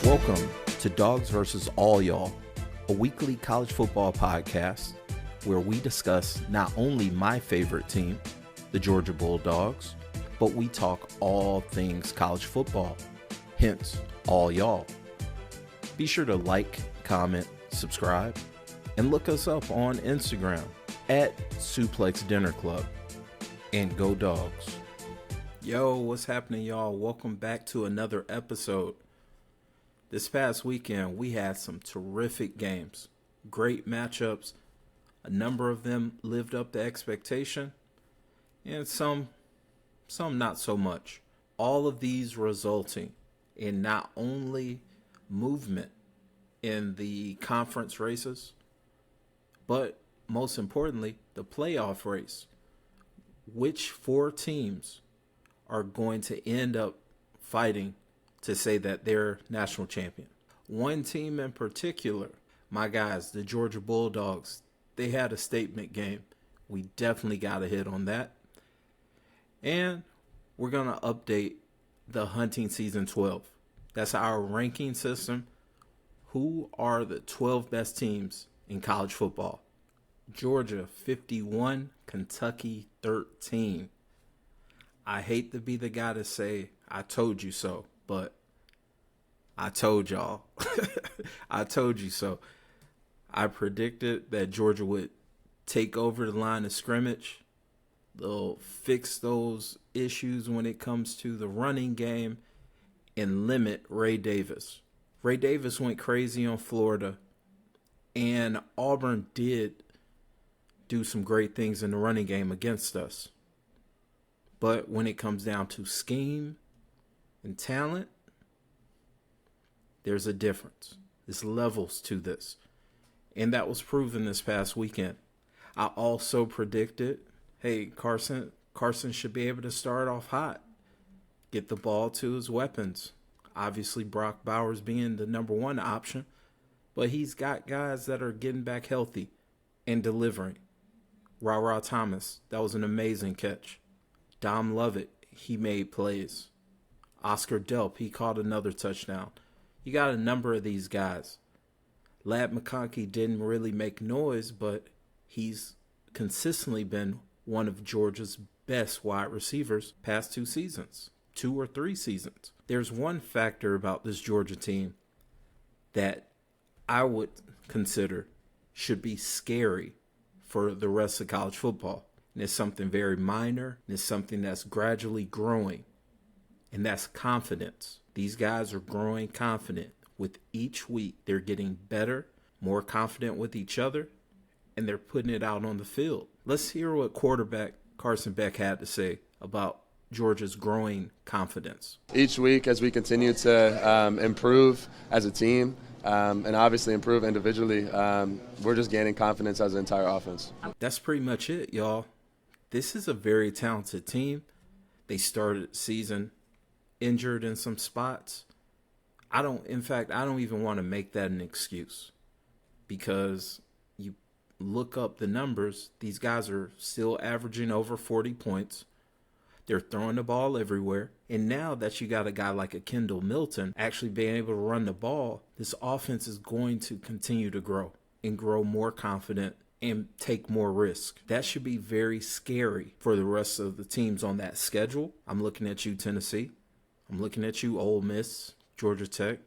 Welcome to Dawgs versus All Y'all, a weekly college football podcast where we discuss not only my favorite team, the Georgia Bulldogs, but we talk all things college football, hence all y'all. Be sure to like, comment, subscribe, and look us up on Instagram at SuplexDinnerClub. And go Dawgs. Yo, what's happening, y'all? Welcome back to another episode. This past weekend, we had some terrific games, great matchups. A number of them lived up to expectation, and some not so much. All of these resulting in not only movement in the conference races, but most importantly, the playoff race. Which four teams are going to end up fighting to say that they're national champion? One team in particular, my guys, the Georgia Bulldogs, they had a statement game. We definitely got a hit on that. And we're going to update the hunting season 12. That's our ranking system. Who are the 12 best teams in college football? Georgia 51, Kentucky 13. I hate to be the guy to say, I told you so, but I told y'all. I told you so. I predicted that Georgia would take over the line of scrimmage. They'll fix those issues when it comes to the running game and limit Ray Davis. Ray Davis went crazy on Florida, and Auburn did do some great things in the running game against us. But when it comes down to scheme and talent, there's a difference. There's levels to this. And that was proven this past weekend. I also predicted, hey, Carson should be able to start off hot, get the ball to his weapons. Obviously, Brock Bowers being the number one option, but he's got guys that are getting back healthy and delivering. Ra Thomas, that was an amazing catch. Dom Lovett, he made plays. Oscar Delp, he caught another touchdown. You got a number of these guys. Ladd McConkey didn't really make noise, but he's consistently been one of Georgia's best wide receivers past 2 seasons, 2 or 3 seasons. There's one factor about this Georgia team that I would consider should be scary for the rest of college football. And it's something very minor, and it's something that's gradually growing, and that's confidence. These guys are growing confident with each week. They're getting better, more confident with each other, and they're putting it out on the field. Let's hear what quarterback Carson Beck had to say about Georgia's growing confidence. Each week as we continue to improve as a team, and obviously improve individually, we're just gaining confidence as an entire offense. That's pretty much it, y'all. This is a very talented team. They started the season injured in some spots. I don't even want to make that an excuse, because you look up the numbers. These guys are still averaging over 40 points. They're throwing the ball everywhere. And now that you got a guy like a Kendall Milton actually being able to run the ball, this offense is going to continue to grow and grow more confident and take more risk. That should be very scary for the rest of the teams on that schedule. I'm looking at you, Tennessee. I'm looking at you, Ole Miss, Georgia Tech.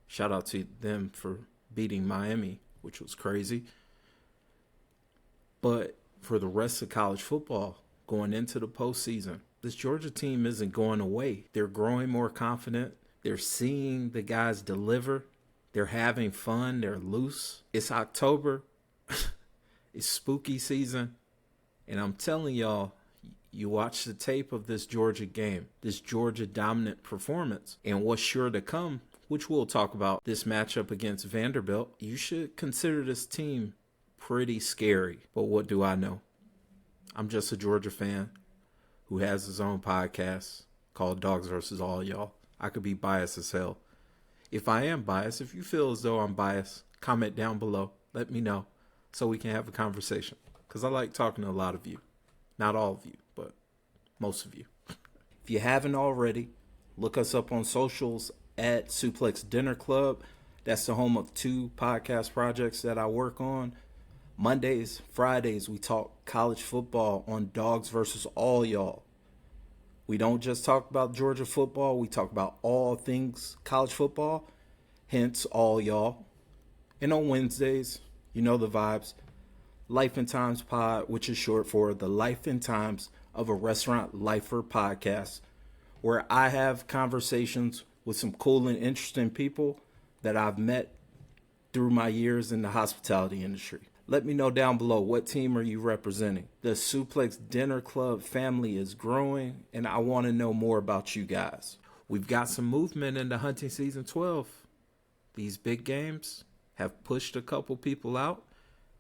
Shout out to them for beating Miami, which was crazy. But for the rest of college football, going into the postseason, this Georgia team isn't going away. They're growing more confident. They're seeing the guys deliver. They're having fun. They're loose. It's October. It's spooky season. And I'm telling y'all, you watch the tape of this Georgia game, this Georgia dominant performance, and what's sure to come, which we'll talk about, this matchup against Vanderbilt. You should consider this team pretty scary. But what do I know? I'm just a Georgia fan who has his own podcast called Dawgs versus All Y'all. I could be biased as hell. If I am biased, if you feel as though I'm biased, comment down below. Let me know so we can have a conversation, because I like talking to a lot of you. Not all of you, but most of you. If you haven't already, look us up on socials at SuplexDinnerClub. That's the home of 2 podcast projects that I work on. Mondays, Fridays, we talk college football on Dawgs versus All Y'all. We don't just talk about Georgia football, we talk about all things college football, hence All Y'all. And on Wednesdays, you know the vibes, Life and Times Pod, which is short for the Life and Times of a Restaurant Lifer podcast, where I have conversations with some cool and interesting people that I've met through my years in the hospitality industry. Let me know down below, what team are you representing? The Suplex Dinner Club family is growing, and I want to know more about you guys. We've got some movement in the hunting season 12. These big games have pushed a couple people out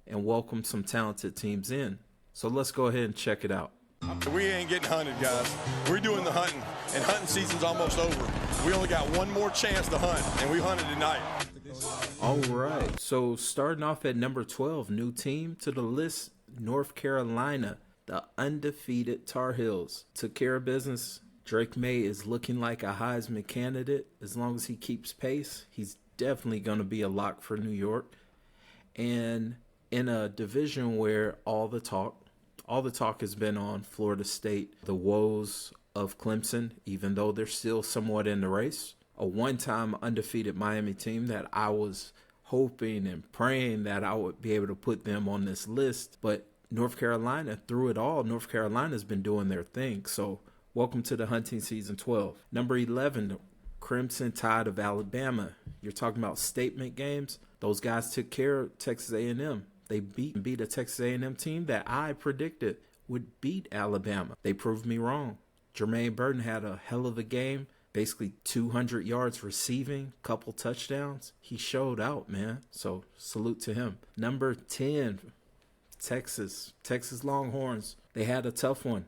and welcomed some talented teams in. So let's go ahead and check it out. We ain't getting hunted, guys. We're doing the hunting, and hunting season's almost over. We only got one more chance to hunt, and we hunted tonight. All right, so starting off at number 12, new team to the list, North Carolina, the undefeated Tar Heels. Took care of business. Drake May is looking like a Heisman candidate. As long as he keeps pace, he's definitely going to be a lock for New York. And in a division where all the talk has been on Florida State, the woes of Clemson, even though they're still somewhat in the race. A one-time undefeated Miami team that I was hoping and praying that I would be able to put them on this list. But North Carolina, through it all, North Carolina's been doing their thing. So welcome to the hunting season 12. Number 11, the Crimson Tide of Alabama. You're talking about statement games. Those guys took care of Texas A&M. They beat a Texas A&M team that I predicted would beat Alabama. They proved me wrong. Jermaine Burton had a hell of a game. Basically 200 yards receiving, couple touchdowns. He showed out, man. So salute to him. Number 10, Texas Longhorns. They had a tough one.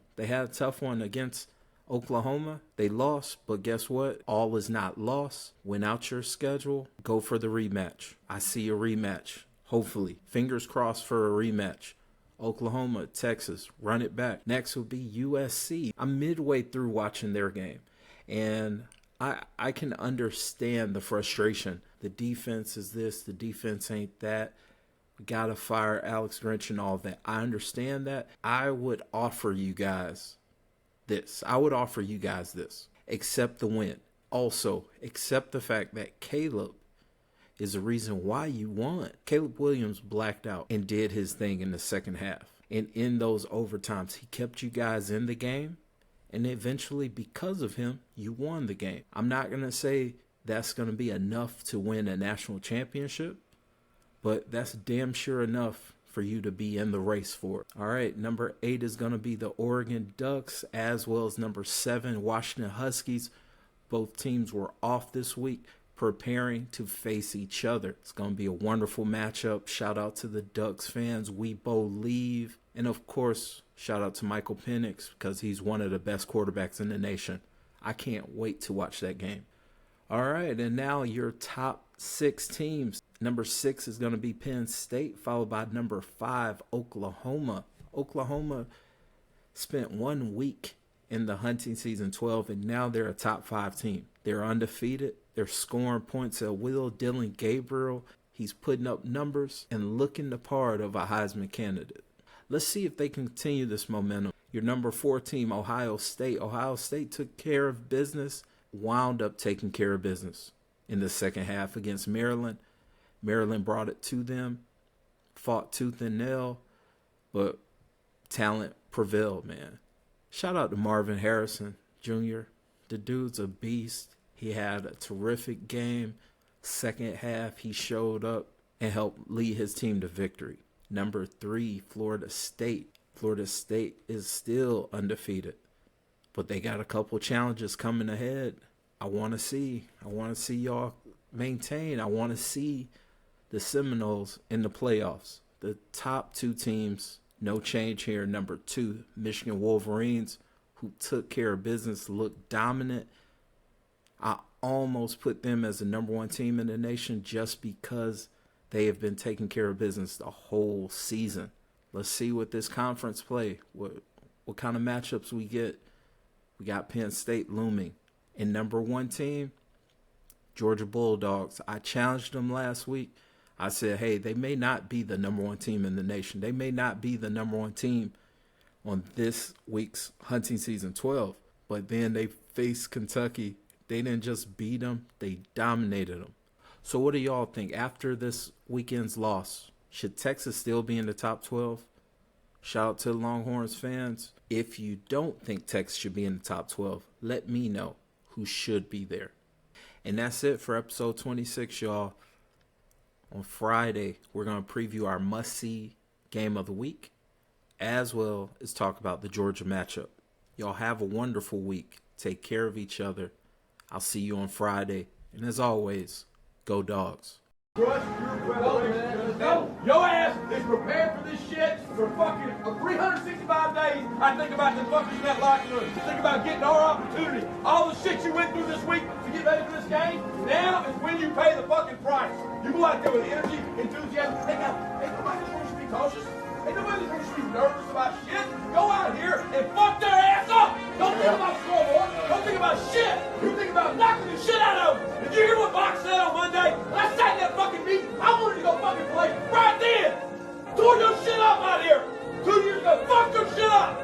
Against Oklahoma. They lost, but guess what? All is not lost. Win out your schedule. Go for the rematch. I see a rematch. Hopefully. Fingers crossed for a rematch. Oklahoma, Texas, run it back. Next will be USC. I'm midway through watching their game, and I can understand the frustration. The defense is this, the defense ain't that. We got to fire Alex Grinch and all that. I understand that. I would offer you guys this. Accept the win. Also, accept the fact that Caleb is the reason why you won. Caleb Williams blacked out and did his thing in the second half. And in those overtimes, he kept you guys in the game. And eventually, because of him, you won the game. I'm not going to say that's going to be enough to win a national championship, but that's damn sure enough for you to be in the race for it. All right, number 8 is going to be the Oregon Ducks, as well as number 7, Washington Huskies. Both teams were off this week, preparing to face each other. It's going to be a wonderful matchup. Shout out to the Ducks fans. We believe. And of course, shout out to Michael Penix, because he's one of the best quarterbacks in the nation. I can't wait to watch that game. All right, and now your top 6 teams. Number 6 is going to be Penn State, followed by number 5, Oklahoma. Oklahoma spent 1 week in the hunting season 12, and now they're a top 5 team. They're undefeated. They're scoring points at will. Dylan Gabriel, he's putting up numbers and looking the part of a Heisman candidate. Let's see if they continue this momentum. Your number 4 team, Ohio State. Ohio State took care of business, wound up taking care of business in the second half against Maryland. Maryland brought it to them, fought tooth and nail, but talent prevailed, man. Shout out to Marvin Harrison Jr. The dude's a beast. He had a terrific game. Second half, he showed up and helped lead his team to victory. Number 3, Florida State. Florida State is still undefeated, but they got a couple challenges coming ahead. I want to see y'all maintain. I want to see the Seminoles in the playoffs. The top 2 teams, no change here. Number 2, Michigan Wolverines, who took care of business, looked dominant. I almost put them as the number 1 team in the nation just because they have been taking care of business the whole season. Let's see what this conference play, what kind of matchups we get. We got Penn State looming. And number 1 team, Georgia Bulldogs. I challenged them last week. I said, hey, they may not be the number one team in the nation. They may not be the number one team on this week's hunting season 12. But then they faced Kentucky. They didn't just beat them, they dominated them. So what do y'all think? After this weekend's loss, should Texas still be in the top 12? Shout out to the Longhorns fans. If you don't think Texas should be in the top 12, let me know who should be there. And that's it for episode 26, y'all. On Friday, we're going to preview our must-see game of the week, as well as talk about the Georgia matchup. Y'all have a wonderful week. Take care of each other. I'll see you on Friday. And as always, go Dogs. Trust your preparation. No, your ass is prepared for this shit for fucking 365 days. I think about the fuckers in that locker room. Think about getting our opportunity. All the shit you went through this week to get ready for this game, now is when you pay the fucking price. You go out there with energy, enthusiasm. Hey, nobody wants you to be cautious. Ain't nobody wants you to be nervous about shit. Go out here and fuck their ass up. Don't think about scoreboard. Don't think about shit. You think about knocking the shit out of them. Did you hear what Box said on Monday? When I sat in that fucking meeting, I wanted to go fucking play right then. Tore your shit up out here. 2 years ago, fuck your shit up.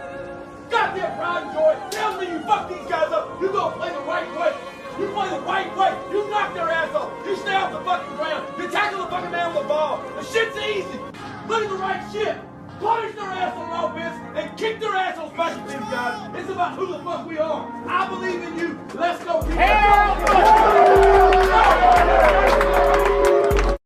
Goddamn pride and joy tells me you fuck these guys up. You go play the right way. You play the right way. You knock their ass off. You stay off the fucking ground. You tackle the fucking man with the ball. The shit's easy. Look at the right shit. Punish their ass on offense and kick their ass on special teams, guys. It's about who the fuck we are. I believe in you. Let's go. Hell